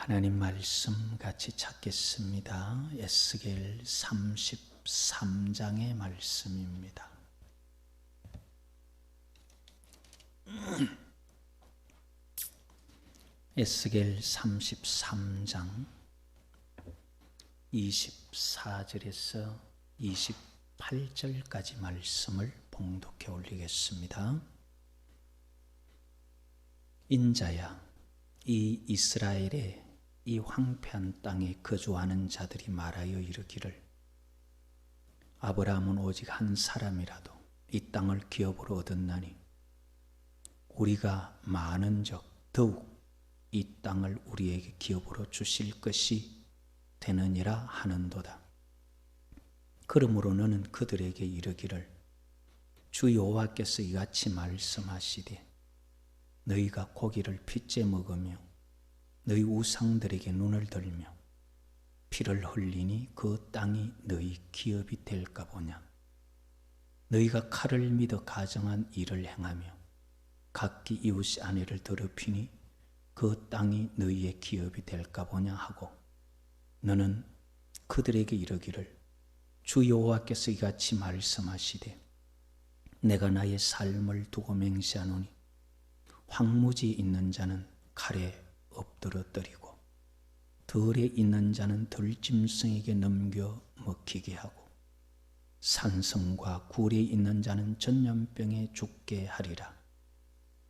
하나님 말씀 같이 찾겠습니다. 에스겔 33장의 말씀입니다. 에스겔 33장 24절에서 28절까지 말씀을 봉독해 올리겠습니다. 인자야, 이 이스라엘의 이 황폐한 땅에 거주하는 자들이 말하여 이르기를, 아브라함은 오직 한 사람이라도 이 땅을 기업으로 얻었나니 우리가 많은적 더욱 이 땅을 우리에게 기업으로 주실 것이 되느니라 하는도다. 그러므로 너는 그들에게 이르기를, 주 여호와께서 이같이 말씀하시되, 너희가 고기를 핏째 먹으며 너희 우상들에게 눈을 들며 피를 흘리니 그 땅이 너희 기업이 될까 보냐. 너희가 칼을 믿어 가정한 일을 행하며 각기 이웃의 아내를 더럽히니 그 땅이 너희의 기업이 될까 보냐 하고, 너는 그들에게 이르기를, 주 여호와께서 이같이 말씀하시되, 내가 나의 삶을 두고 맹세하노니 황무지에 있는 자는 칼에 엎드러뜨리고 들에 있는 자는 들짐승에게 넘겨 먹히게 하고 산성과 굴에 있는 자는 전염병에 죽게 하리라.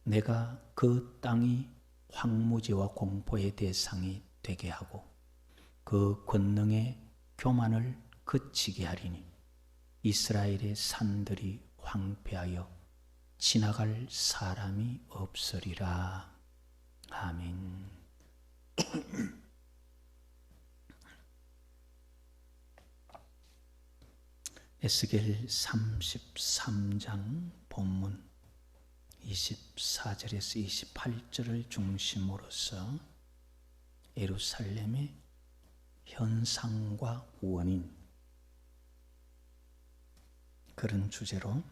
내가 그 땅이 황무지와 공포의 대상이 되게 하고 그 권능의 교만을 그치게 하리니 이스라엘의 산들이 황폐하여 지나갈 사람이 없으리라. 아멘. 에스겔 33장 본문 24절에서 28절을 중심으로서 예루살렘의 현상과 원인, 그런 주제로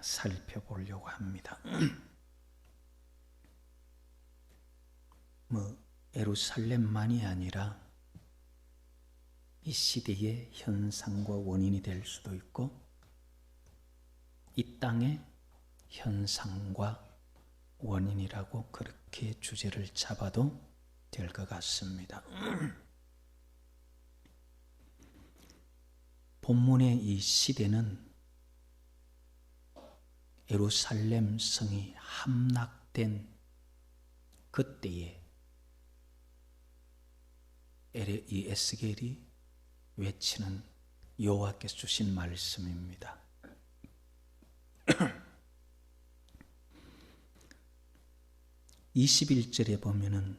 살펴보려고 합니다. 예루살렘만이 아니라 이 시대의 현상과 원인이 될 수도 있고, 이 땅의 현상과 원인이라고 그렇게 주제를 잡아도 될 것 같습니다. 본문의 이 시대는 예루살렘 성이 함락된 그때에 이 에스겔이 외치는 여호와께서 주신 말씀입니다. 21절에 보면은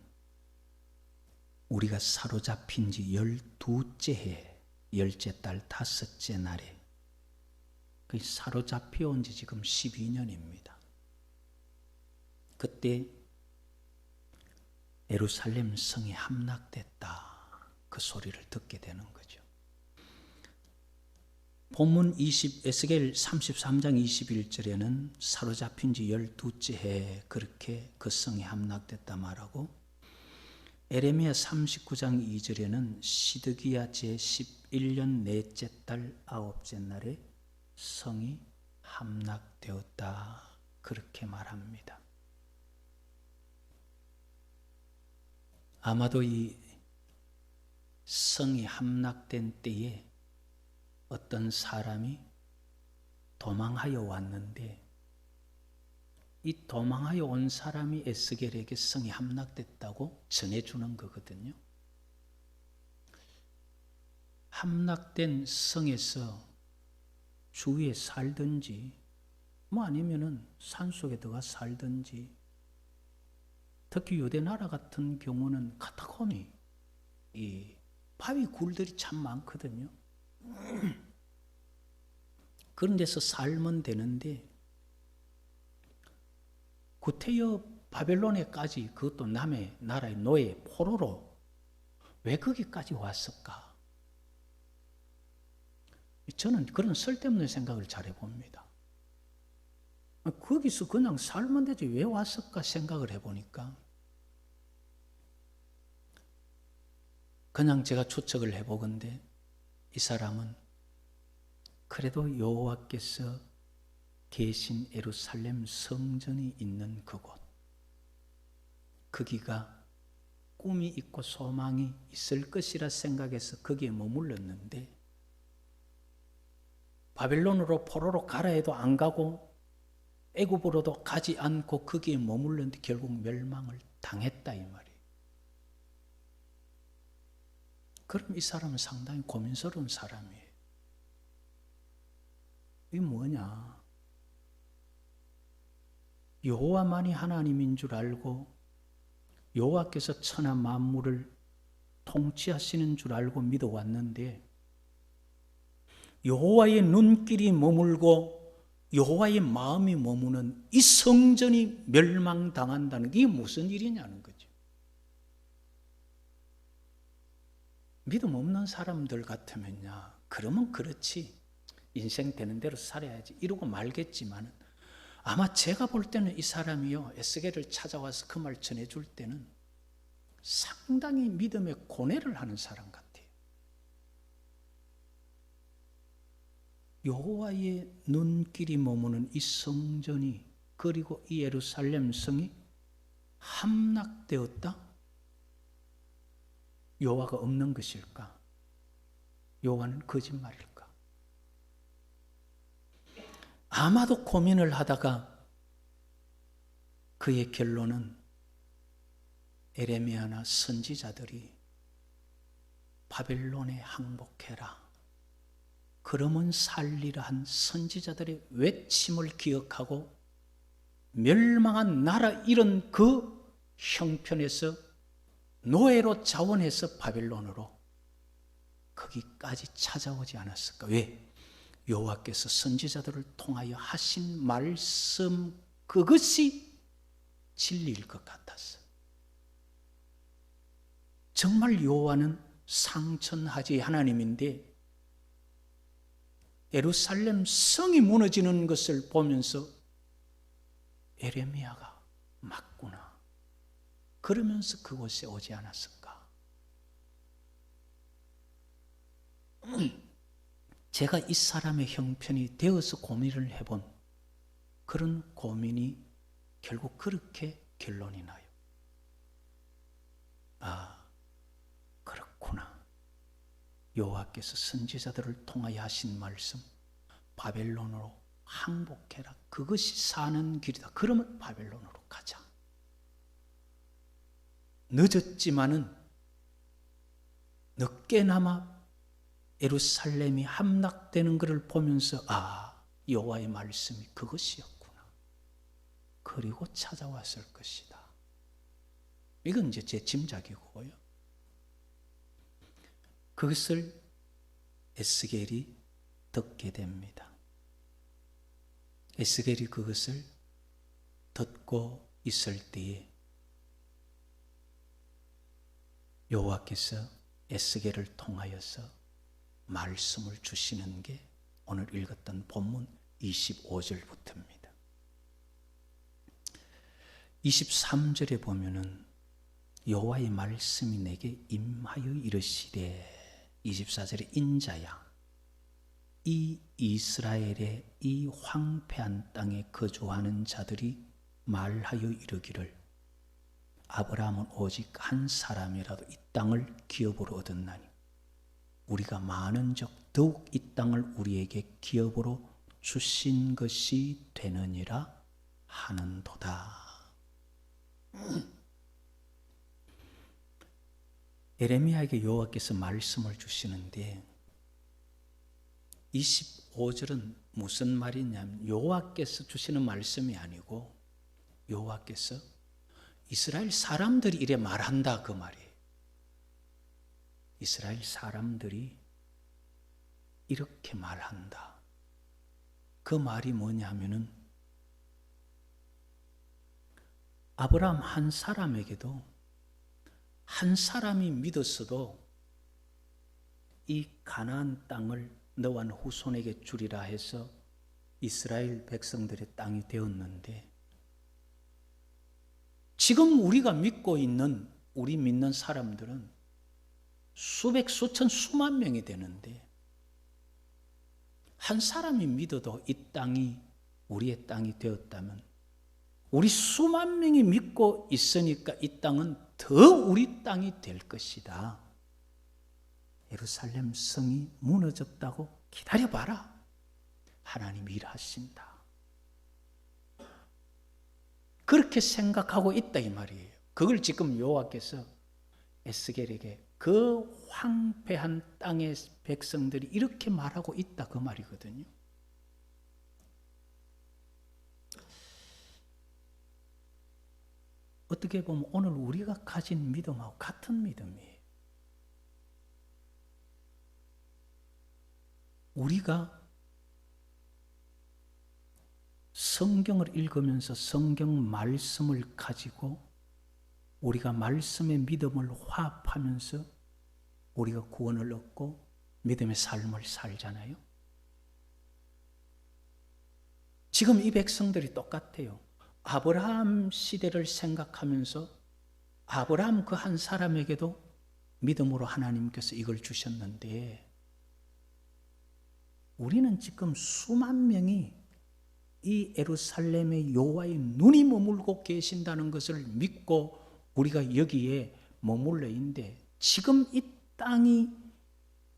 우리가 사로잡힌 지 12째 해, 10째 달 5째 날에, 그 사로잡혀 온 지 지금 12년입니다. 그때 예루살렘 성이 함락됐다, 그 소리를 듣게 되는 거죠. 본문 에스겔 33장 21절에는 사로잡힌 지 12째 해에 그렇게 그 성이 함락됐다 말하고, 에레미야 39장 2절에는 시드기야 제11년 넷째 달 9째 날에 성이 함락되었다, 그렇게 말합니다. 아마도 이 성이 함락된 때에 어떤 사람이 도망하여 왔는데, 이 도망하여 온 사람이 에스겔에게 성이 함락됐다고 전해주는 거거든요. 함락된 성에서 주위에 살든지, 아니면은 산속에 들어가 살든지, 특히 유대 나라 같은 경우는 카타콤이, 이 바위 굴들이 참 많거든요. 그런 데서 살면 되는데, 구테여 바벨론에까지, 그것도 남의 나라의 노예 포로로 왜 거기까지 왔을까? 저는 그런 쓸데없는 생각을 잘 해봅니다. 거기서 그냥 살면 되지 왜 왔을까 생각을 해보니까 그냥 제가 추측을 해보건대 이 사람은 그래도 여호와께서 계신 예루살렘 성전이 있는 그곳, 거기가 꿈이 있고 소망이 있을 것이라 생각해서 거기에 머물렀는데 바벨론으로 포로로 가라 해도 안 가고 애굽으로도 가지 않고 거기에 머물렀는데 결국 멸망을 당했다 이 말이에요. 그럼 이 사람은 상당히 고민스러운 사람이에요. 이게 뭐냐? 여호와만이 하나님인 줄 알고 여호와께서 천하 만물을 통치하시는 줄 알고 믿어왔는데 여호와의 눈길이 머물고 여호와의 마음이 머무는 이 성전이 멸망당한다는 게 무슨 일이냐는 거죠. 믿음 없는 사람들 같으면요, 그러면 그렇지, 인생 되는 대로 살아야지 이러고 말겠지만 아마 제가 볼 때는 이 사람이요, 에스겔을 찾아와서 그 말 전해줄 때는 상당히 믿음의 고뇌를 하는 사람 같아요. 여호와의 눈길이 머무는 이 성전이, 그리고 이 예루살렘 성이 함락되었다? 여호와가 없는 것일까? 여호와는 거짓말일까? 아마도 고민을 하다가 그의 결론은 에레미야나 선지자들이 바벨론에 항복해라, 그러면 살리라 한 선지자들의 외침을 기억하고 멸망한 나라 이런 그 형편에서 노예로 자원해서 바벨론으로 거기까지 찾아오지 않았을까? 왜? 여호와께서 선지자들을 통하여 하신 말씀, 그것이 진리일 것 같았어. 정말 여호와는 상천하지 하나님인데 예루살렘 성이 무너지는 것을 보면서 에레미야가 맞구나, 그러면서 그곳에 오지 않았을까? 제가 이 사람의 형편이 되어서 고민을 해본 그런 고민이 결국 그렇게 결론이 나요. 아, 그렇구나. 여호와께서 선지자들을 통하여 하신 말씀, 바벨론으로 항복해라, 그것이 사는 길이다. 그러면 바벨론으로 가자. 늦었지만은 늦게나마 예루살렘이 함락되는 것을 보면서 아, 여호와의 말씀이 그것이었구나, 그리고 찾아왔을 것이다. 이건 이제 제 짐작이고요. 그것을 에스겔이 듣게 됩니다. 에스겔이 그것을 듣고 있을 때에 여호와께서 에스겔을 통하여서 말씀을 주시는 게 오늘 읽었던 본문 25절부터입니다. 23절에 보면은 여호와의 말씀이 내게 임하여 이르시되, 24절에 인자야, 이 이스라엘의 이 황폐한 땅에 거주하는 자들이 말하여 이르기를 아브라함은 오직 한 사람이라도 이 땅을 기업으로 얻었나니 우리가 많은즉 더욱 이 땅을 우리에게 기업으로 주신 것이 되느니라 하는도다. 에레미야에게 여호와께서 말씀을 주시는데 25절은 무슨 말이냐면 여호와께서 주시는 말씀이 아니고 여호와께서 이스라엘 사람들이 이래 말한다, 그 말이에요. 이스라엘 사람들이 이렇게 말한다. 그 말이 뭐냐면은 아브라함 한 사람에게도, 한 사람이 믿었어도 이 가나안 땅을 너와 후손에게 주리라 해서 이스라엘 백성들의 땅이 되었는데, 지금 우리가 믿고 있는, 우리 믿는 사람들은 수백, 수천, 수만 명이 되는데 한 사람이 믿어도 이 땅이 우리의 땅이 되었다면 우리 수만 명이 믿고 있으니까 이 땅은 더 우리 땅이 될 것이다. 예루살렘 성이 무너졌다고 기다려봐라. 하나님이 일하신다. 그렇게 생각하고 있다 이 말이에요. 그걸 지금 여호와께서 에스겔에게 그 황폐한 땅의 백성들이 이렇게 말하고 있다 그 말이거든요. 어떻게 보면 오늘 우리가 가진 믿음하고 같은 믿음이에요. 우리가 성경을 읽으면서 성경 말씀을 가지고 우리가 말씀의 믿음을 화합하면서 우리가 구원을 얻고 믿음의 삶을 살잖아요. 지금 이 백성들이 똑같아요. 아브라함 시대를 생각하면서 아브라함 그 한 사람에게도 믿음으로 하나님께서 이걸 주셨는데 우리는 지금 수만 명이 이 예루살렘의 여호와의 눈이 머물고 계신다는 것을 믿고 우리가 여기에 머물러 있는데 지금 이 땅이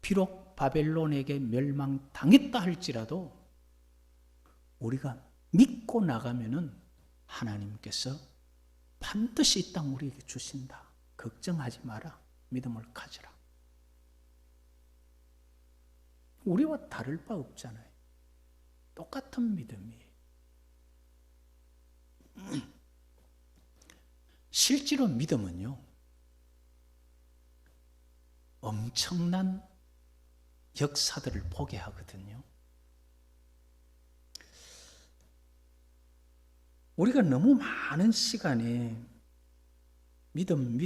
비록 바벨론에게 멸망당했다 할지라도 우리가 믿고 나가면은 하나님께서 반드시 이 땅 우리에게 주신다. 걱정하지 마라. 믿음을 가져라. 우리와 다를 바 없잖아요. 똑같은 믿음이에요. 실제로 믿음은요, 엄청난 역사들을 보게 하거든요. 우리가 너무 많은 시간에 믿음은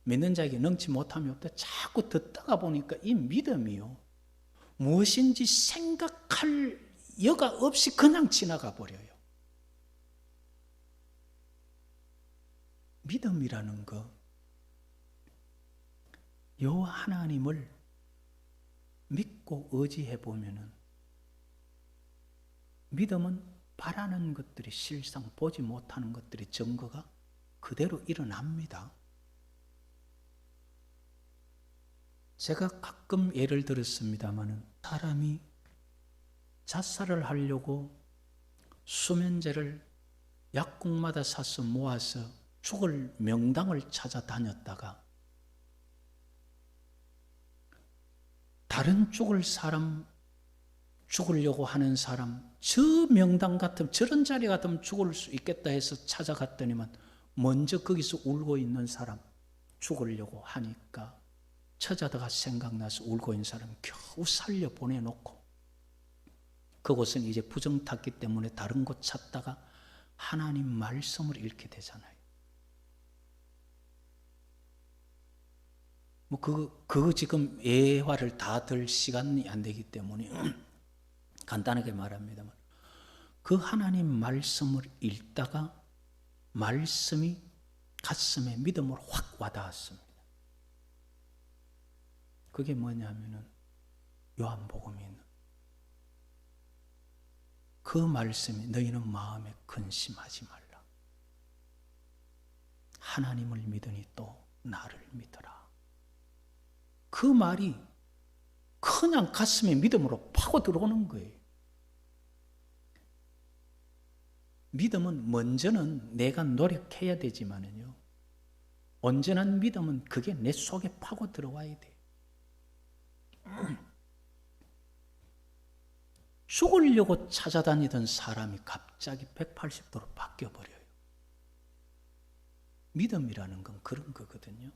믿는 자에게 능치 못함이 없다. 자꾸 듣다가 보니까 이 믿음이요, 무엇인지 생각할 여가 없이 그냥 지나가 버려요. 믿음이라는 거, 여호와 하나님을 믿고 의지해 보면은 믿음은 바라는 것들이 실상 보지 못하는 것들의 증거가 그대로 일어납니다. 제가 가끔 예를 들었습니다마는 사람이 자살을 하려고 수면제를 약국마다 사서 모아서 죽을 명당을 찾아다녔다가 다른 죽으려고 하는 사람, 저 명당 같으면 저런 자리 같으면 죽을 수 있겠다 해서 찾아갔더니만 먼저 거기서 울고 있는 사람, 죽으려고 하니까 찾아다가 생각나서 울고 있는 사람 겨우 살려 보내놓고 그곳은 이제 부정 탔기 때문에 다른 곳 찾다가 하나님 말씀을 읽게 되잖아요. 그거 지금 예화를 다 들 시간이 안 되기 때문에 간단하게 말합니다만 그 하나님 말씀을 읽다가 말씀이 가슴에 믿음으로 확 와닿았습니다. 그게 뭐냐면은 요한복음에 있는 그 말씀이 너희는 마음에 근심하지 말라. 하나님을 믿으니 또 나를 믿어라. 그 말이 그냥 가슴에 믿음으로 파고 들어오는 거예요. 믿음은 먼저는 내가 노력해야 되지만은요, 온전한 믿음은 그게 내 속에 파고 들어와야 돼. 죽으려고 찾아다니던 사람이 갑자기 180도로 바뀌어버려요. 믿음이라는 건 그런 거거든요.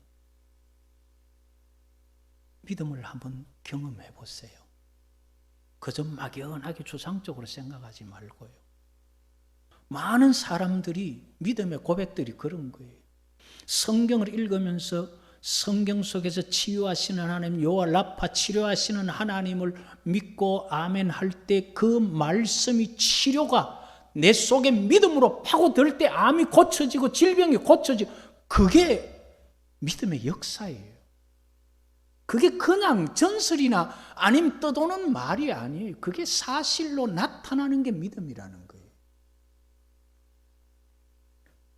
믿음을 한번 경험해 보세요. 그저 막연하게 추상적으로 생각하지 말고요. 많은 사람들이 믿음의 고백들이 그런 거예요. 성경을 읽으면서 성경 속에서 치유하시는 하나님, 여호와 라파 치료하시는 하나님을 믿고 아멘 할 때 그 말씀이 치료가 내 속에 믿음으로 파고들 때 암이 고쳐지고 질병이 고쳐지고 그게 믿음의 역사예요. 그게 그냥 전설이나 아니면 떠도는 말이 아니에요. 그게 사실로 나타나는 게 믿음이라는 거예요.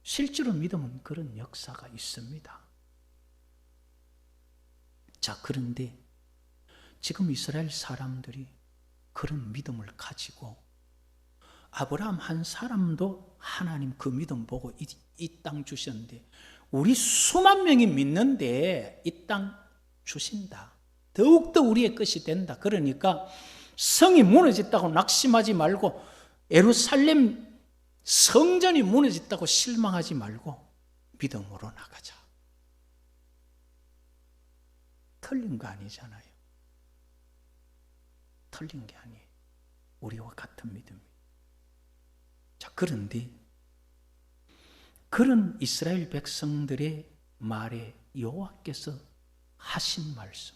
실제로 믿음은 그런 역사가 있습니다. 자, 그런데 지금 이스라엘 사람들이 그런 믿음을 가지고 아브라함 한 사람도 하나님 그 믿음 보고 이 땅 주셨는데 우리 수만 명이 믿는데 이 땅 주신다. 더욱더 우리의 것이 된다. 그러니까 성이 무너졌다고 낙심하지 말고 예루살렘 성전이 무너졌다고 실망하지 말고 믿음으로 나가자. 틀린 거 아니잖아요. 틀린 게 아니에요. 우리와 같은 믿음이에요. 자, 그런데 그런 이스라엘 백성들의 말에 여호와께서 하신 말씀,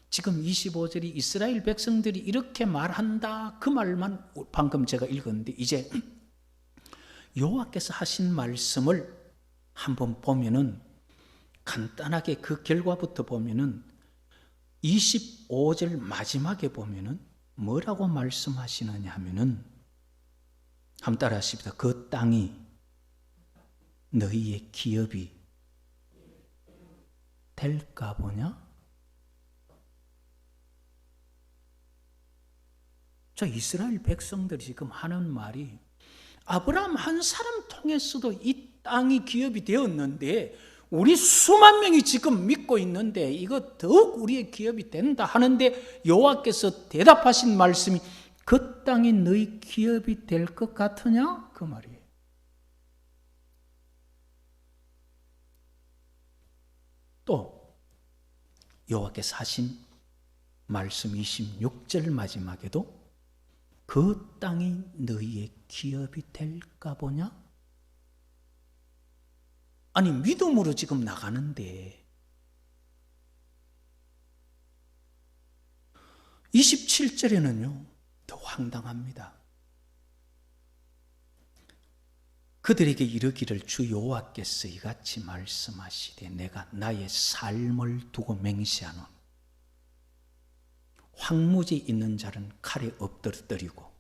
지금 25절이 이스라엘 백성들이 이렇게 말한다 그 말만 방금 제가 읽었는데 이제 여호와께서 하신 말씀을 한번 보면은 간단하게 그 결과부터 보면은 25절 마지막에 보면은 뭐라고 말씀하시느냐 하면은 한번 따라 하십시다. 그 땅이 너희의 기업이 될까 보냐? 자, 이스라엘 백성들이 지금 하는 말이 아브라함 한 사람 통해서도 이 땅이 기업이 되었는데 우리 수만 명이 지금 믿고 있는데 이거 더욱 우리의 기업이 된다 하는데 여호와께서 대답하신 말씀이 그 땅이 너희 기업이 될 것 같으냐? 그 말이에요. 또 여호와께서 하신 말씀 26절 마지막에도 그 땅이 너희의 기업이 될까 보냐? 아니 믿음으로 지금 나가는데 27절에는요 더 황당합니다. 그들에게 이르기를 주 여호와께서 이같이 말씀하시되 내가 나의 삶을 두고 맹세하노니 황무지에 있는 자는 칼에 엎드러뜨리고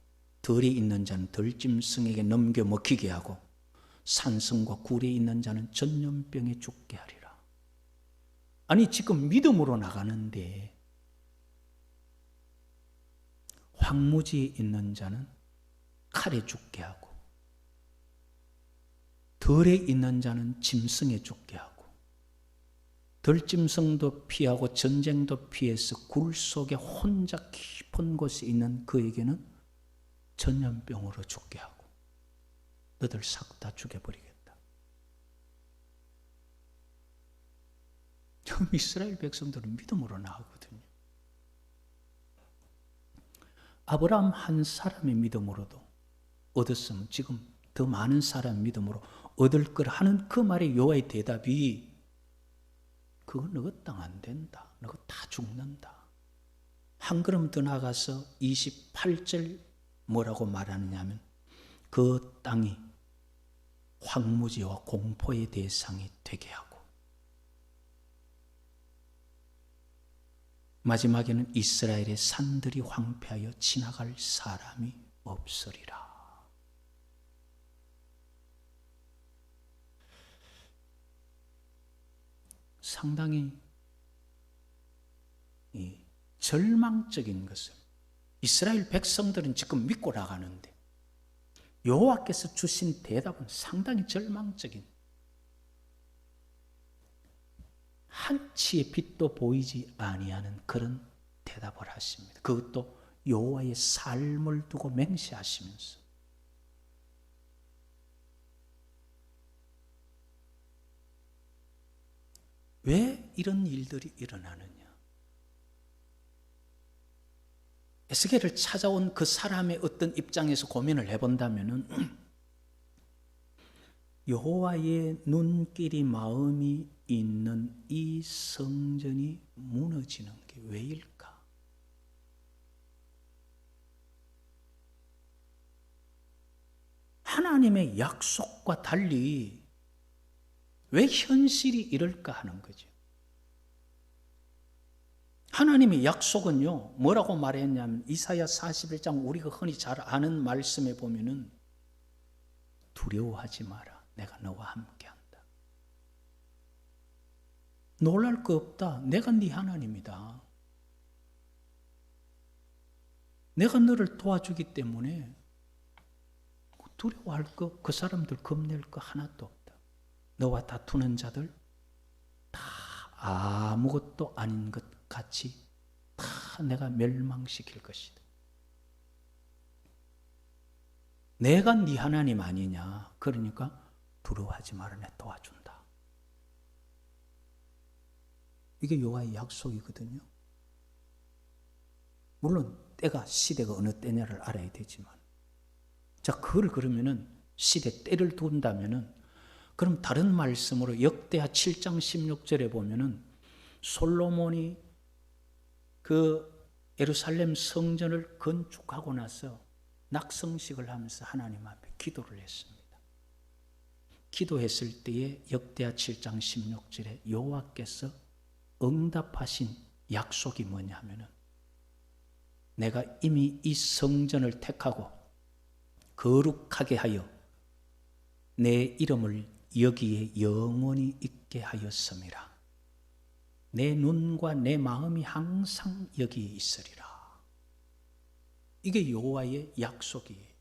들에 있는 자는 들짐승에게 넘겨 먹히게 하고 산성과 굴에 있는 자는 전염병에 죽게 하리라. 아니 지금 믿음으로 나가는데 황무지에 있는 자는 칼에 죽게 하고 들에 있는 자는 짐승에 죽게 하고 들짐승도 피하고 전쟁도 피해서 굴 속에 혼자 깊은 곳에 있는 그에게는 전염병으로 죽게 하고 너들 싹 다 죽여버리겠다. 처음 이스라엘 백성들은 믿음으로 나가거든요. 아브라함 한 사람의 믿음으로도 얻었으면 지금 더 많은 사람 믿음으로 얻을 걸 하는 그 말에 여호와의 대답이 그거 너가 땅 안 된다. 너가 다 죽는다. 한 걸음 더 나가서 28절 뭐라고 말하느냐면 그 땅이 황무지와 공포의 대상이 되게 하고 마지막에는 이스라엘의 산들이 황폐하여 지나갈 사람이 없으리라. 상당히 절망적인 것을 이스라엘 백성들은 지금 믿고 나가는데 여호와께서 주신 대답은 상당히 절망적인 한치의 빛도 보이지 아니하는 그런 대답을 하십니다. 그것도 여호와의 삶을 두고 맹세하시면서 왜 이런 일들이 일어나느냐? 에스겔을 찾아온 그 사람의 어떤 입장에서 고민을 해본다면은 여호와의 눈길이 마음이 있는 이 성전이 무너지는 게 왜일까? 하나님의 약속과 달리 왜 현실이 이럴까 하는 거죠. 하나님의 약속은요, 뭐라고 말했냐면 이사야 41장 우리가 흔히 잘 아는 말씀에 보면은 두려워하지 마라. 내가 너와 함께한다. 놀랄 거 없다. 내가 네 하나님이다. 내가 너를 도와주기 때문에 두려워할 거, 그 사람들 겁낼 거 하나도 없다. 너와 다투는 자들 다 아무것도 아닌 것 같이 다 내가 멸망시킬 것이다. 내가 네 하나님 아니냐. 그러니까 두려워하지 마라. 내가 도와준다. 이게 여호와의 약속이거든요. 물론 때가 시대가 어느 때냐를 알아야 되지만, 자, 그걸 그러면은 시대 때를 둔다면은, 그럼 다른 말씀으로 역대하 7장 16절에 보면은 솔로몬이 그 예루살렘 성전을 건축하고 나서 낙성식을 하면서 하나님 앞에 기도를 했습니다. 기도했을 때에 역대하 7장 16절에 여호와께서 응답하신 약속이 뭐냐 하면은, 내가 이미 이 성전을 택하고 거룩하게 하여 내 이름을 여기에 영원히 있게 하였음이라. 내 눈과 내 마음이 항상 여기에 있으리라. 이게 여호와의 약속이에요.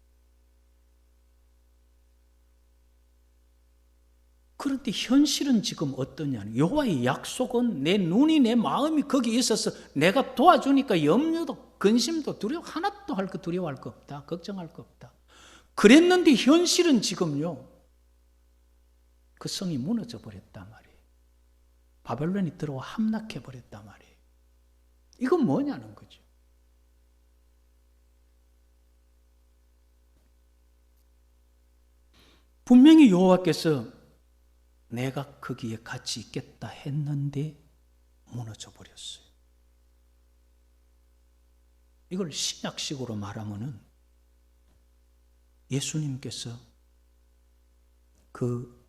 그런데 현실은 지금 어떠냐? 여호와의 약속은 내 눈이 내 마음이 거기에 있어서 내가 도와주니까 염려도 근심도 두려워 하나도 할 거 두려워할 거 없다. 걱정할 거 없다. 그랬는데 현실은 지금요, 그 성이 무너져 버렸단 말이에요. 바벨론이 들어와 함락해 버렸단 말이에요. 이건 뭐냐는 거죠. 분명히 여호와께서 내가 거기에 같이 있겠다 했는데 무너져 버렸어요. 이걸 신약식으로 말하면은 예수님께서 그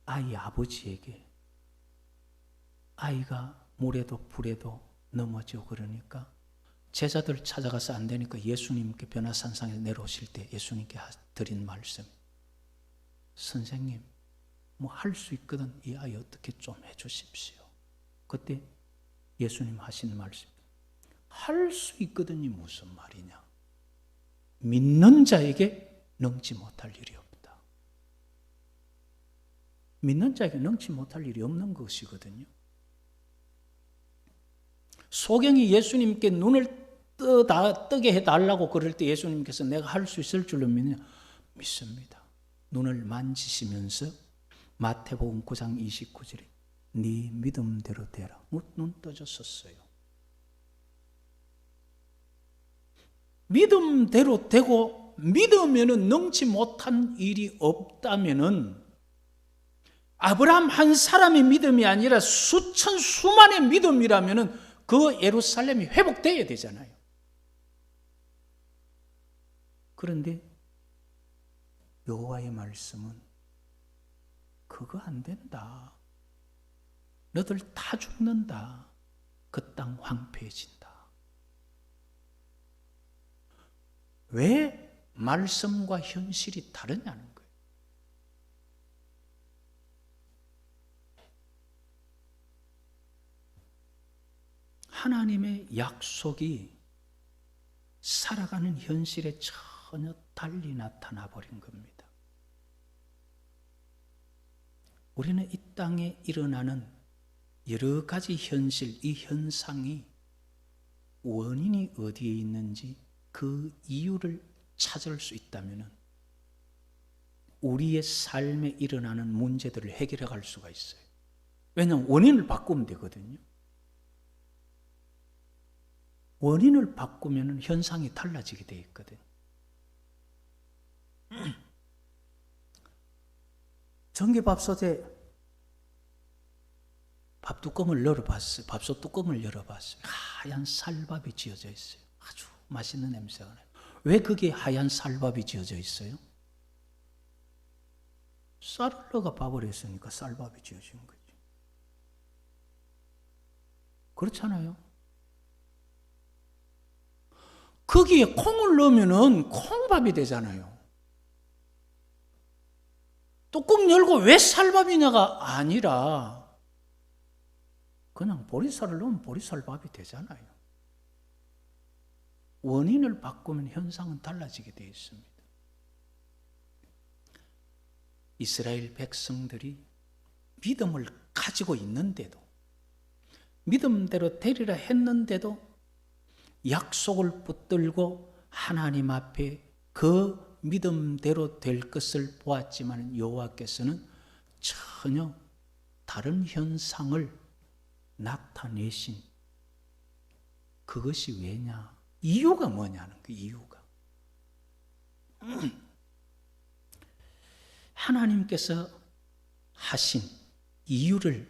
아이 아버지에게 아이가 물에도 불에도 넘어지고 그러니까 제자들 찾아가서 안 되니까 예수님께 변화산상에 내려오실 때 예수님께 드린 말씀, 선생님 뭐 할 수 있거든 이 아이 어떻게 좀 해주십시오. 그때 예수님 하신 말씀, 할 수 있거든이 무슨 말이냐. 믿는 자에게 능치 못할 일이 없다. 믿는 자에게 능치 못할 일이 없는 것이거든요. 소경이 예수님께 눈을 뜨게 해달라고 그럴 때 예수님께서 내가 할 수 있을 줄로 믿습니다. 눈을 만지시면서 마태복음 9장 29절에 네 믿음대로 되라. 눈 떠졌었어요. 믿음대로 되고 믿으면은 능치 못한 일이 없다면은 아브라함 한 사람의 믿음이 아니라 수천 수만의 믿음이라면은 그 예루살렘이 회복되어야 되잖아요. 그런데 여호와의 말씀은 그거 안 된다. 너들 다 죽는다. 그 땅 황폐해진다. 왜 말씀과 현실이 다르냐는 거예요. 하나님의 약속이 살아가는 현실에 전혀 달리 나타나 버린 겁니다. 우리는 이 땅에 일어나는 여러 가지 현실, 이 현상이 원인이 어디에 있는지 그 이유를 찾을 수 있다면 우리의 삶에 일어나는 문제들을 해결해 갈 수가 있어요. 왜냐하면 원인을 바꾸면 되거든요. 원인을 바꾸면 현상이 달라지게 돼 있거든. 전기밥솥에 밥뚜껑을 열어봤어요. 밥솥 뚜껑을 열어봤어요. 하얀 쌀밥이 지어져 있어요. 아주 맛있는 냄새가 나요. 왜 거기에 하얀 쌀밥이 지어져 있어요? 쌀을 넣어가 밥을 했으니까 쌀밥이 지어진 거지. 그렇잖아요. 거기에 콩을 넣으면은 콩밥이 되잖아요. 뚜껑 열고 왜 쌀밥이냐가 아니라 그냥 보리쌀을 넣으면 보리쌀밥이 되잖아요. 원인을 바꾸면 현상은 달라지게 되어 있습니다. 이스라엘 백성들이 믿음을 가지고 있는데도, 믿음대로 되리라 했는데도 약속을 붙들고 하나님 앞에 그 믿음대로 될 것을 보았지만 여호와께서는 전혀 다른 현상을 나타내신, 그것이 왜냐? 이유가 뭐냐는 그 이유가. 하나님께서 하신 이유를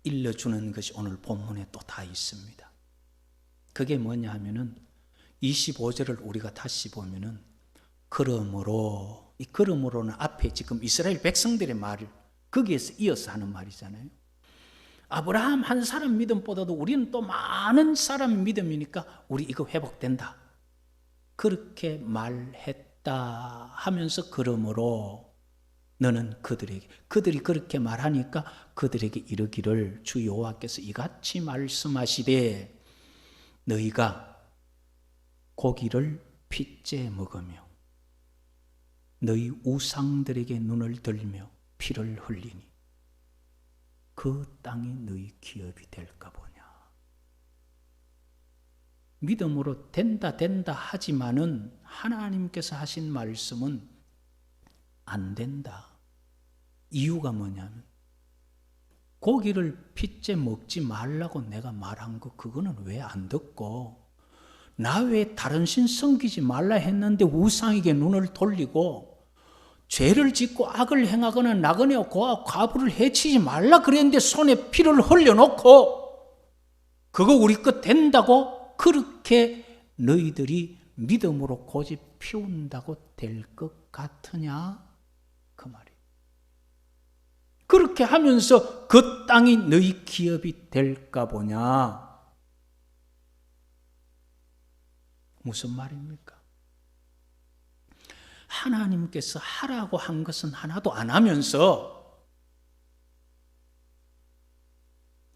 일러주는 것이 오늘 본문에 또 다 있습니다. 그게 뭐냐 하면은 25절을 우리가 다시 보면은 그러므로, 이 그러므로는 앞에 지금 이스라엘 백성들의 말을 거기에서 이어서 하는 말이잖아요. 아브라함 한 사람 믿음보다도 우리는 또 많은 사람 믿음이니까 우리 이거 회복된다. 그렇게 말했다 하면서 그러므로 너는 그들이 그렇게 말하니까 그들에게 이르기를 주 여호와께서 이같이 말씀하시되 너희가 고기를 핏째 먹으며 너희 우상들에게 눈을 들며 피를 흘리니 그 땅이 너희 기업이 될까 보냐. 믿음으로 된다 하지만은 하나님께서 하신 말씀은 안 된다. 이유가 뭐냐면 고기를 핏째 먹지 말라고 내가 말한 거 그거는 왜 안 듣고, 나 왜 다른 신 섬기지 말라 했는데 우상에게 눈을 돌리고 죄를 짓고 악을 행하거나 나그네와 고아 과부를 해치지 말라 그랬는데 손에 피를 흘려놓고 그거 우리 것 된다고 그렇게 너희들이 믿음으로 고집 피운다고 될 것 같으냐? 그 말이에요. 그렇게 하면서 그 땅이 너희 기업이 될까 보냐? 무슨 말입니까? 하나님께서 하라고 한 것은 하나도 안 하면서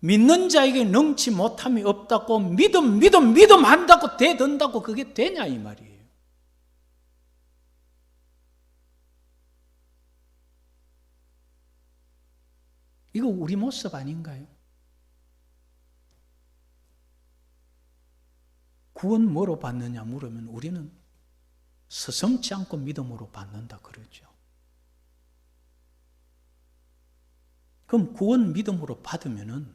믿는 자에게 능치 못함이 없다고 믿음 한다고 대든다고 그게 되냐 이 말이에요. 이거 우리 모습 아닌가요? 구원 뭐로 받느냐 물으면 우리는 서슴지 않고 믿음으로 받는다 그러죠. 그럼 구원 믿음으로 받으면은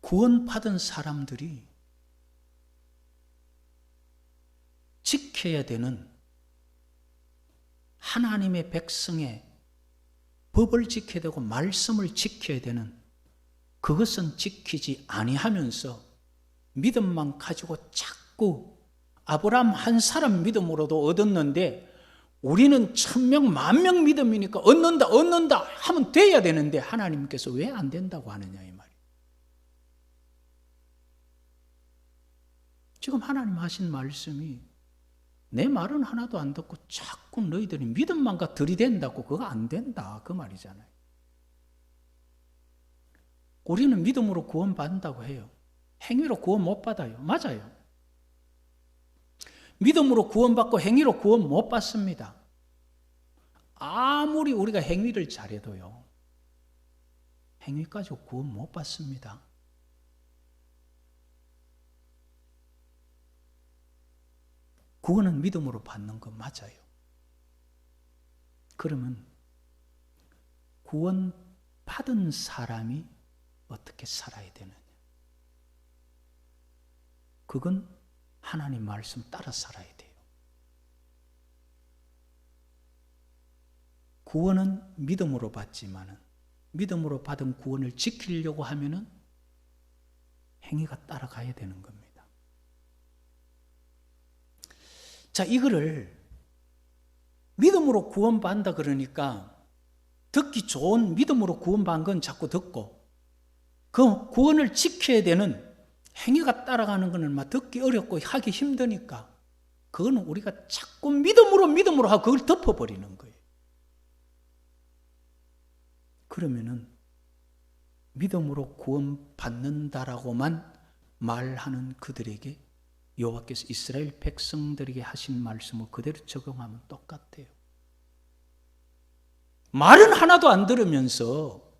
구원 받은 사람들이 지켜야 되는 하나님의 백성의 법을 지켜야 되고 말씀을 지켜야 되는 그것은 지키지 아니하면서 믿음만 가지고 자꾸 아브라함 한 사람 믿음으로도 얻었는데 우리는 1000명, 10,000명 믿음이니까 얻는다 하면 돼야 되는데 하나님께서 왜 안 된다고 하느냐 이 말이에요. 지금 하나님 하신 말씀이 내 말은 하나도 안 듣고 자꾸 너희들이 믿음만 가 들이댄다고 그거 안 된다 그 말이잖아요. 우리는 믿음으로 구원 받는다고 해요. 행위로 구원 못 받아요. 맞아요. 믿음으로 구원받고 행위로 구원 못 받습니다. 아무리 우리가 행위를 잘해도요. 행위 가지고 구원 못 받습니다. 구원은 믿음으로 받는 거 맞아요. 그러면 구원 받은 사람이 어떻게 살아야 되느냐? 그건 하나님 말씀 따라 살아야 돼요. 구원은 믿음으로 받지만은 믿음으로 받은 구원을 지키려고 하면은 행위가 따라가야 되는 겁니다. 자, 이거를 믿음으로 구원받는다 그러니까 듣기 좋은 믿음으로 구원받은 건 자꾸 듣고 그 구원을 지켜야 되는 행위가 따라가는 것은 막 듣기 어렵고 하기 힘드니까 그거는 우리가 자꾸 믿음으로 하고 그걸 덮어버리는 거예요. 그러면은 믿음으로 구원받는다라고만 말하는 그들에게 여호와께서 이스라엘 백성들에게 하신 말씀을 그대로 적용하면 똑같아요. 말은 하나도 안 들으면서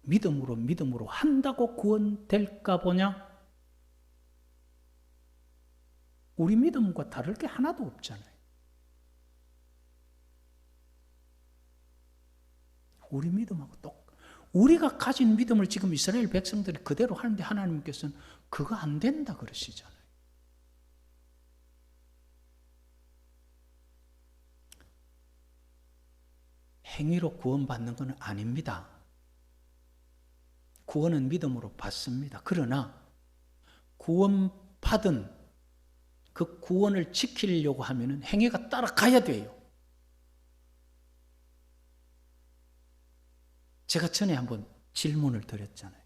믿음으로 한다고 구원될까 보냐? 우리 믿음과 다를 게 하나도 없잖아요. 우리 믿음하고 우리가 가진 믿음을 지금 이스라엘 백성들이 그대로 하는데 하나님께서는 그거 안 된다 그러시잖아요. 행위로 구원받는 건 아닙니다. 구원은 믿음으로 받습니다. 그러나 구원받은 그 구원을 지키려고 하면 행위가 따라가야 돼요. 제가 전에 한번 질문을 드렸잖아요.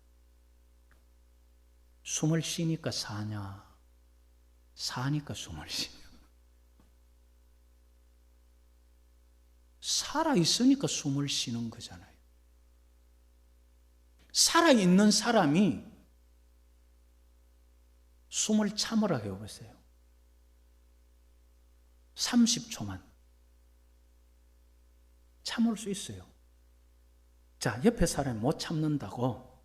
숨을 쉬니까 사냐? 사니까 숨을 쉬냐? 살아있으니까 숨을 쉬는 거잖아요. 살아있는 사람이 숨을 참으라 해보세요. 30초만 참을 수 있어요. 자, 옆에 사람이 못 참는다고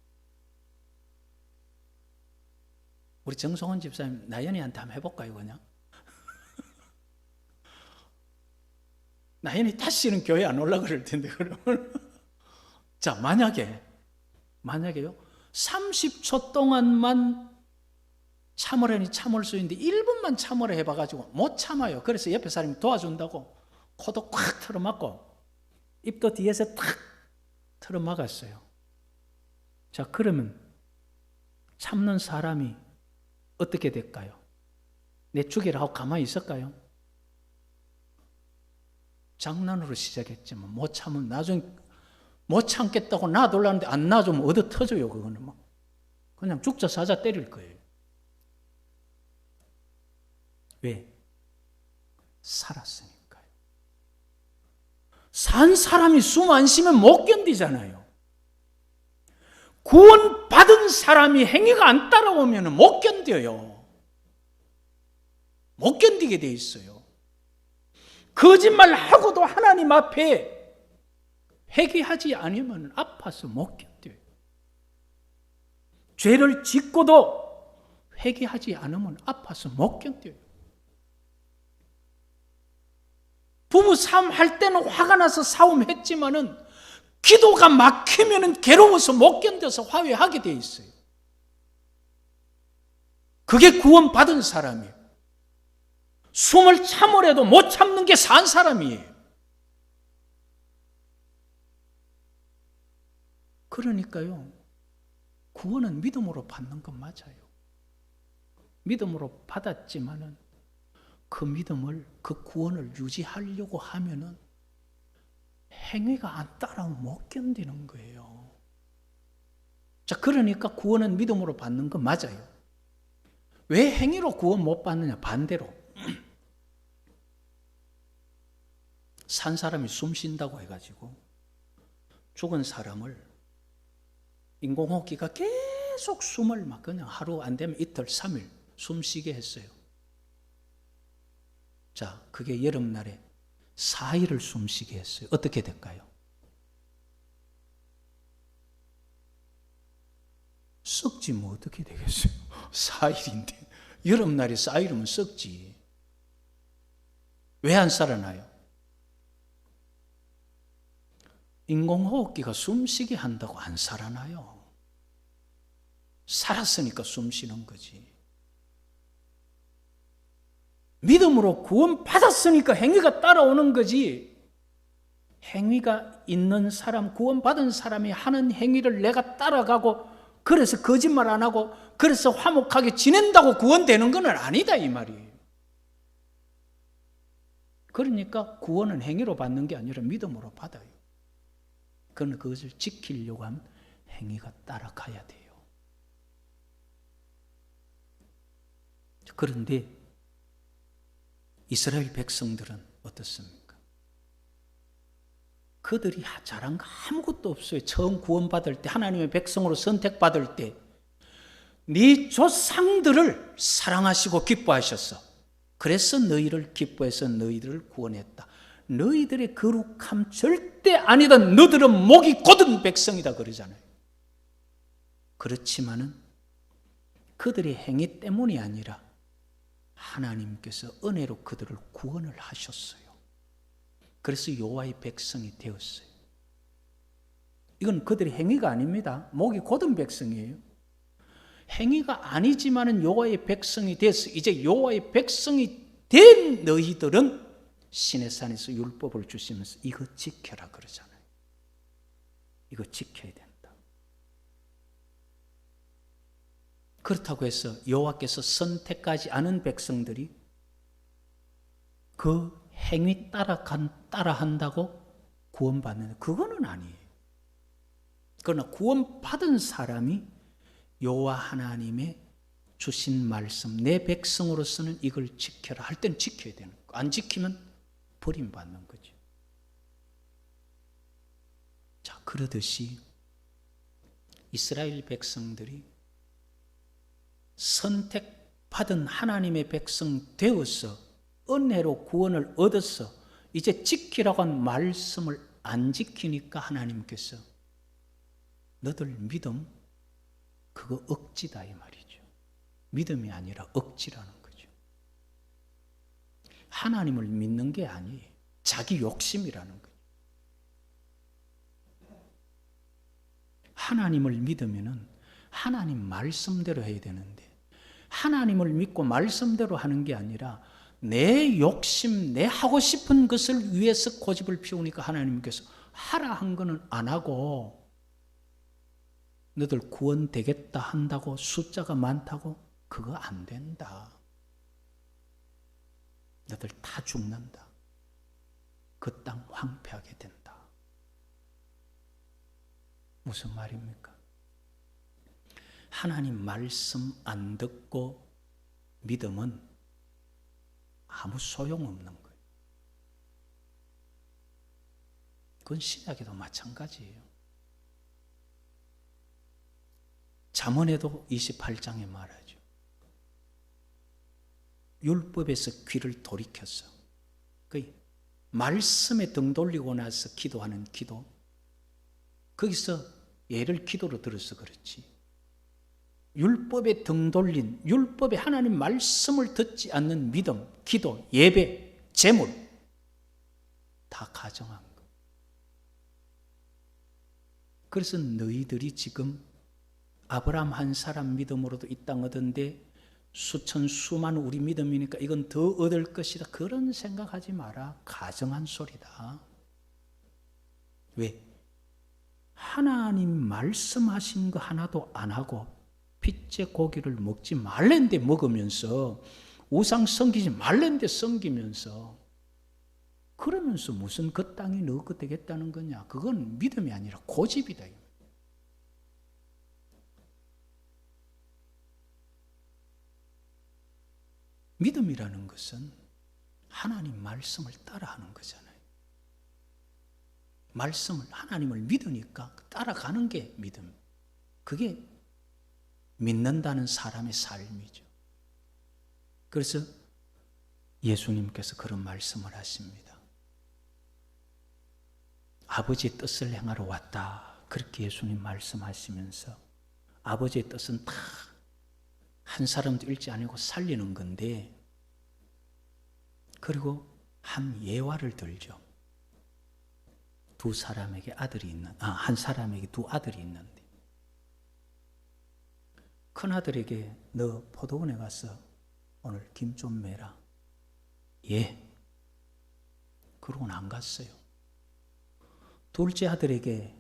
우리 정성원 집사님 나연이한테 한번 해볼까요? 그냥 나연이 다시는 교회 안 올라 그럴 텐데 그러면 자, 만약에요 30초 동안만 참으려니 참을 수 있는데 1분만 참으려 해봐가지고 못 참아요. 그래서 옆에 사람이 도와준다고 코도 콱 틀어막고 입도 뒤에서 탁 틀어막았어요. 자, 그러면 참는 사람이 어떻게 될까요? 내 죽이라 하고 가만히 있을까요? 장난으로 시작했지만 못 참으면 나중에 못 참겠다고 놔둘라는데 안 놔주면 얻어 터져요. 그거는 막 그냥 죽자 사자 때릴 거예요. 왜? 살았으니까요. 산 사람이 숨 안 쉬면 못 견디잖아요. 구원받은 사람이 행위가 안 따라오면 못 견뎌요. 못 견디게 돼 있어요. 거짓말하고도 하나님 앞에 회개하지 않으면 아파서 못 견뎌요. 죄를 짓고도 회개하지 않으면 아파서 못 견뎌요. 부부 싸움 할 때는 화가 나서 싸움했지만은 기도가 막히면은 괴로워서 못 견뎌서 화해하게 돼 있어요. 그게 구원받은 사람이에요. 숨을 참으려도 못 참는 게 산 사람이에요. 그러니까요, 구원은 믿음으로 받는 건 맞아요. 믿음으로 받았지만은 그 믿음을, 그 구원을 유지하려고 하면은 행위가 안 따라오면 못 견디는 거예요. 자, 그러니까 구원은 믿음으로 받는 건 맞아요. 왜 행위로 구원 못 받느냐? 반대로 산 사람이 숨 쉰다고 해가지고 죽은 사람을 인공호흡기가 계속 숨을 막 그냥 하루 안 되면 이틀, 3일 숨 쉬게 했어요. 자, 그게 여름날에 4일을 숨 쉬게 했어요. 어떻게 될까요? 썩지 뭐 어떻게 되겠어요? 4일인데 여름날에 4일이면 썩지. 왜 안 살아나요? 인공호흡기가 숨쉬게 한다고 안 살아나요. 살았으니까 숨쉬는 거지. 믿음으로 구원받았으니까 행위가 따라오는 거지. 행위가 있는 사람, 구원받은 사람이 하는 행위를 내가 따라가고 그래서 거짓말 안 하고 그래서 화목하게 지낸다고 구원되는 건 아니다 이 말이에요. 그러니까 구원은 행위로 받는 게 아니라 믿음으로 받아요. 그러나 그것을 지키려고 하면 행위가 따라가야 돼요. 그런데 이스라엘 백성들은 어떻습니까? 그들이 잘한 거 아무것도 없어요. 처음 구원받을 때, 하나님의 백성으로 선택받을 때 네 조상들을 사랑하시고 기뻐하셨어. 그래서 너희를 기뻐해서 너희들을 구원했다. 너희들의 거룩함 절대 아니다. 너희들은 목이 곧은 백성이다 그러잖아요. 그렇지만은 그들의 행위 때문이 아니라 하나님께서 은혜로 그들을 구원을 하셨어요. 그래서 여호와의 백성이 되었어요. 이건 그들의 행위가 아닙니다. 목이 곧은 백성이에요. 행위가 아니지만은 여호와의 백성이 됐어. 이제 여호와의 백성이 된 너희들은 시내산에서 율법을 주시면서 이거 지켜라 그러잖아요. 이거 지켜야 된다. 그렇다고 해서 여호와께서 선택하지 않은 백성들이 그 행위 따라한다고 구원받는, 그거는 아니에요. 그러나 구원받은 사람이 여호와 하나님의 주신 말씀, 내 백성으로서는 이걸 지켜라 할 때는 지켜야 되는 거. 안 지키면 버림받는 거죠. 자, 그러듯이 이스라엘 백성들이 선택받은 하나님의 백성 되어서 은혜로 구원을 얻어서 이제 지키라고 한 말씀을 안 지키니까 하나님께서 너들 믿음 그거 억지다 이 말이죠. 믿음이 아니라 억지라는 거죠. 하나님을 믿는 게 아니에요. 자기 욕심이라는 거죠. 하나님을 믿으면은 하나님 말씀대로 해야 되는데 하나님을 믿고 말씀대로 하는 게 아니라 내 욕심, 내 하고 싶은 것을 위해서 고집을 피우니까 하나님께서 하라 한 거는 안 하고 너들 구원되겠다 한다고 숫자가 많다고 그거 안 된다. 너들 다 죽는다. 그 땅 황폐하게 된다. 무슨 말입니까? 하나님 말씀 안 듣고 믿음은 아무 소용없는 거예요. 그건 신약에도 마찬가지예요. 잠언에도 28장에 말하죠. 율법에서 귀를 돌이켰어. 그 말씀에 등 돌리고 나서 기도하는 기도. 거기서 예를 기도로 들어서 그렇지. 율법에 등 돌린, 율법에 하나님 말씀을 듣지 않는 믿음, 기도, 예배, 재물 다 가정한 거. 그래서 너희들이 지금 아브라함 한 사람 믿음으로도 이 땅 얻은데 수천 수만 우리 믿음이니까 이건 더 얻을 것이다. 그런 생각하지 마라. 가정한 소리다. 왜? 하나님 말씀하신 거 하나도 안 하고 핏째 고기를 먹지 말랜데 먹으면서 우상 섬기지 말랜데 섬기면서 그러면서 무슨 그 땅이 너 거 되겠다는 거냐. 그건 믿음이 아니라 고집이다. 믿음이라는 것은 하나님 말씀을 따라하는 거잖아요. 말씀을, 하나님을 믿으니까 따라가는 게 믿음. 그게 믿는다는 사람의 삶이죠. 그래서 예수님께서 그런 말씀을 하십니다. 아버지의 뜻을 행하러 왔다. 그렇게 예수님 말씀하시면서 아버지의 뜻은 다 한 사람도 잃지 않고 살리는 건데, 그리고 한 예화를 들죠. 두 사람에게 아들이 있는, 한 사람에게 두 아들이 있는데 큰 아들에게 너 포도원에 가서 오늘 김 좀 매라. 예. 그러고는 안 갔어요. 둘째 아들에게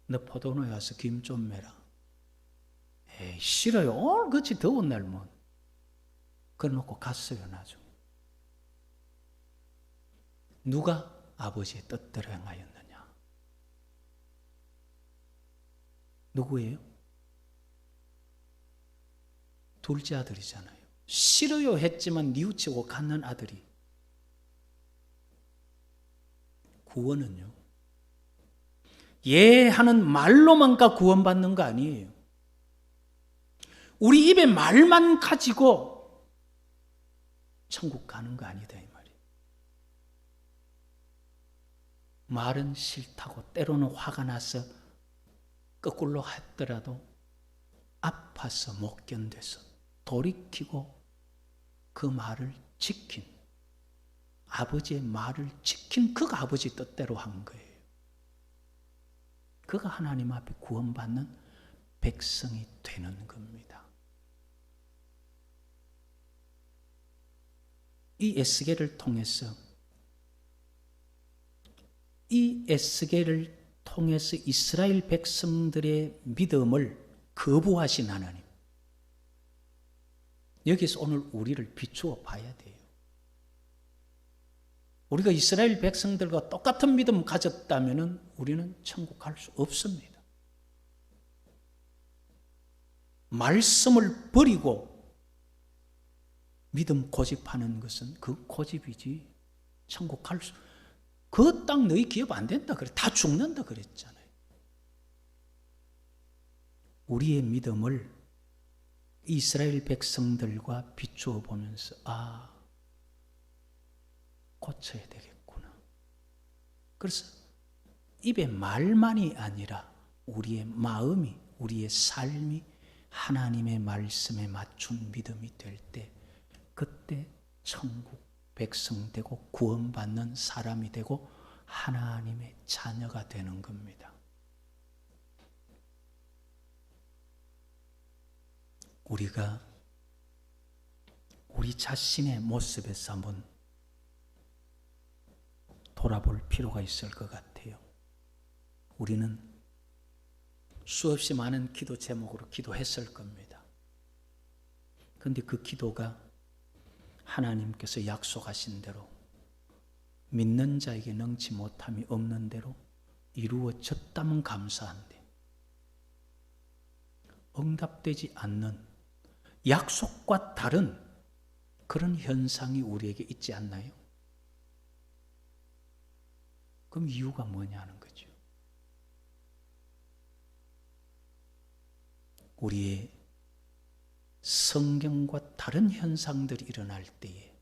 너 포도원에 가서 김 좀 매라. 에이, 싫어요. 오늘 그치 더운 날 뭐. 그래놓고 갔어요, 나중에. 누가 아버지의 뜻대로 행하였느냐? 누구예요? 둘째 아들이잖아요. 싫어요 했지만 뉘우치고 갖는 아들이. 구원은요, 예 하는 말로만가 구원받는 거 아니에요. 우리 입에 말만 가지고 천국 가는 거 아니다 이 말이에요. 말은 싫다고 때로는 화가 나서 거꾸로 했더라도 아파서 못 견뎌서 돌이키고 그 말을 지킨, 아버지의 말을 지킨 그가 아버지 뜻대로 한 거예요. 그가 하나님 앞에 구원받는 백성이 되는 겁니다. 이 에스겔을 통해서 이스라엘 백성들의 믿음을 거부하신 하나님, 여기서 오늘 우리를 비추어 봐야 돼요. 우리가 이스라엘 백성들과 똑같은 믿음 가졌다면 우리는 천국 갈 수 없습니다. 말씀을 버리고 믿음 고집하는 것은 그 고집이지 천국 갈 수, 그 땅 너희 기업 안 된다 그래, 다 죽는다 그랬잖아요. 우리의 믿음을 이스라엘 백성들과 비추어 보면서 고쳐야 되겠구나. 그래서 입의 말만이 아니라 우리의 마음이, 우리의 삶이 하나님의 말씀에 맞춘 믿음이 될 때, 그때 천국 백성 되고 구원받는 사람이 되고 하나님의 자녀가 되는 겁니다. 우리가 우리 자신의 모습에서 한번 돌아볼 필요가 있을 것 같아요. 우리는 수없이 많은 기도 제목으로 기도했을 겁니다. 그런데 그 기도가 하나님께서 약속하신 대로 믿는 자에게 능치 못함이 없는 대로 이루어졌다면 감사한데, 응답되지 않는 약속과 다른 그런 현상이 우리에게 있지 않나요? 그럼 이유가 뭐냐는 거죠. 우리의 성경과 다른 현상들이 일어날 때에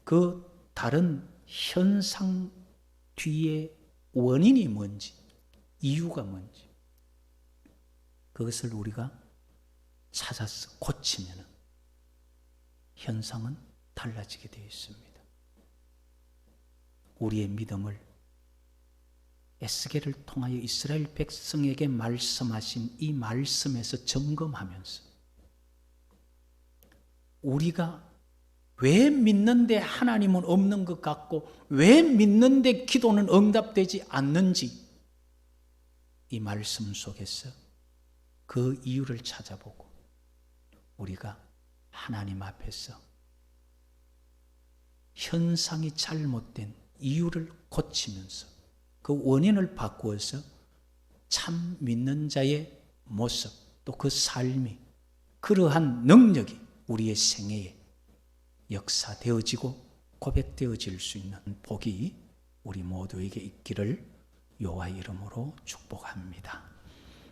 그 다른 현상 뒤에 원인이 뭔지, 이유가 뭔지, 그것을 우리가 찾아서 고치면 현상은 달라지게 되어 있습니다. 우리의 믿음을 에스겔을 통하여 이스라엘 백성에게 말씀하신 이 말씀에서 점검하면서 우리가 왜 믿는데 하나님은 없는 것 같고 왜 믿는데 기도는 응답되지 않는지, 이 말씀 속에서 그 이유를 찾아보고 우리가 하나님 앞에서 현상이 잘못된 이유를 고치면서 그 원인을 바꾸어서 참 믿는 자의 모습, 또 그 삶이, 그러한 능력이 우리의 생애에 역사되어지고 고백되어질 수 있는 복이 우리 모두에게 있기를 여호와의 이름으로 축복합니다.